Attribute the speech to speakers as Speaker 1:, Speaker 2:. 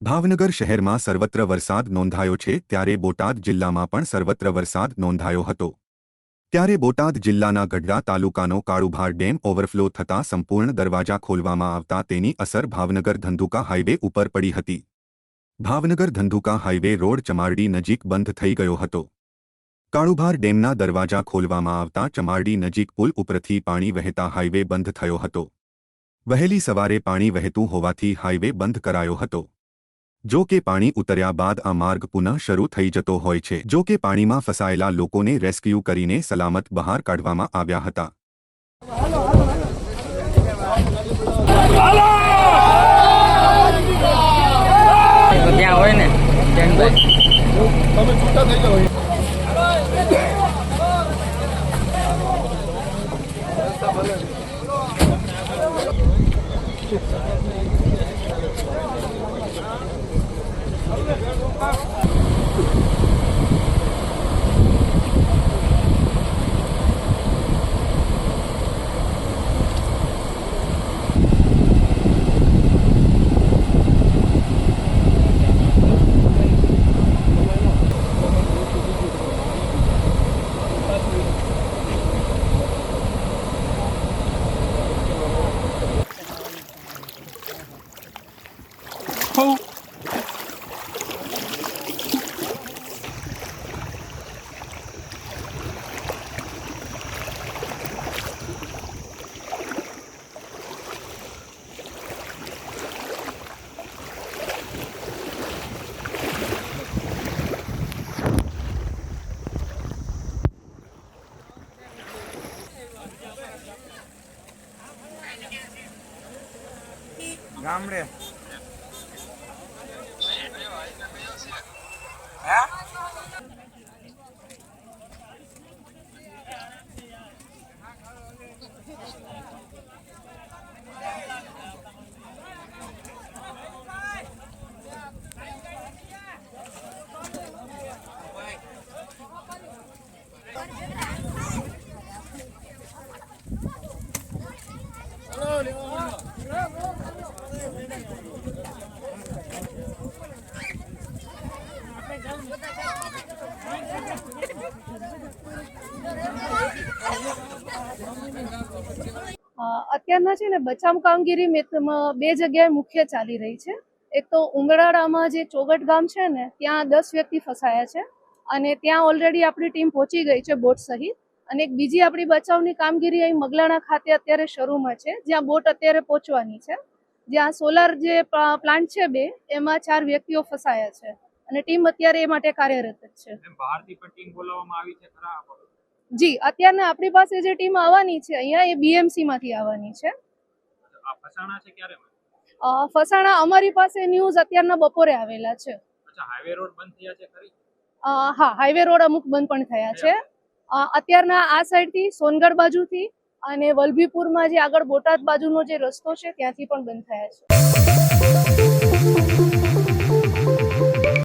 Speaker 1: ભાવનગર શહેરમાં સર્વત્ર વરસાદ નોંધાયો છે ત્યારે બોટાદ જિલ્લામાં પણ સર્વત્ર વરસાદ નોંધાયો હતો ત્યારે બોટાદ જિલ્લાના ગઢડા તાલુકાનો કાળુભાર ડેમ ઓવરફ્લો થતાં સંપૂર્ણ દરવાજા ખોલવામાં આવતા તેની અસર ભાવનગર ધંધુકા હાઇવે ઉપર પડી હતી। ભાવનગર ધંધુકા હાઇવે રોડ ચમારડી નજીક બંધ થઈ ગયો હતો। કાળુભાર ડેમના દરવાજા ખોલવામાં આવતા ચમારડી નજીક પુલ ઉપરથી પાણી વહેતા હાઇવે બંધ થયો હતો। વહેલી સવારે પાણી વહેતું હોવાથી હાઇવે બંધ કરાયો હતો। જો કે પાણી ઉતર્યા બાદ આ માર્ગ પુનઃ શરૂ થઈ જતો હોય છે। જો કે પાણીમાં ફસાયેલા લોકોને રેસ્ક્યુ કરીને સલામત બહાર કાઢવામાં આવ્યા હતા।
Speaker 2: ત્યાં હોય ને તમે છૂટા થઈ જાઓ। ગામડે
Speaker 3: અત્યારના છે ને બચાવ કામગીરી બે જગ્યાએ મુખ્ય ચાલી રહી છે। એક તો ઉંગડાળામાં જે ચોગટ ગામ છે ને ત્યાં 10 વ્યક્તિ ફસાયા છે અને ત્યાં ઓલરેડી આપણી ટીમ પહોંચી ગઈ છે બોટ સહિત। અને એક બીજી આપણી બચાવની કામગીરી અહીં મગલાણા ખાતે અત્યારે શરૂમાં છે, જ્યાં બોટ અત્યારે પહોંચવાની છે, જ્યાં સોલાર જે પ્લાન્ટ છે બે એમાં 4 વ્યક્તિઓ ફસાયા છે અને ટીમ અત્યારે એ માટે કાર્યરત છે।
Speaker 2: બહારથી પણ ટીમ બોલાવવામાં આવી છે ખરા?
Speaker 3: જી, અત્યારના આપણી પાસે જે ટીમ આવવાની છે અહીંયા એ બીએમસી માંથી આવવાની છે।
Speaker 2: ફસાણા છે ક્યારે?
Speaker 3: ફસાણા અમારી પાસે ન્યૂઝ અત્યારના બપોરે આવેલા છે।
Speaker 2: અચ્છા, હાઈવે રોડ બંધ થયા છે ખરી?
Speaker 3: હા, હાઈવે રોડ અમુક બંધ પણ થયા છે। અત્યારના આ સાઈડથી સોનગઢ બાજુથી અને વલભીપુરમાં જે આગળ બોટાદ બાજુનો જે રસ્તો છે ત્યાંથી પણ બંધ થયા છે।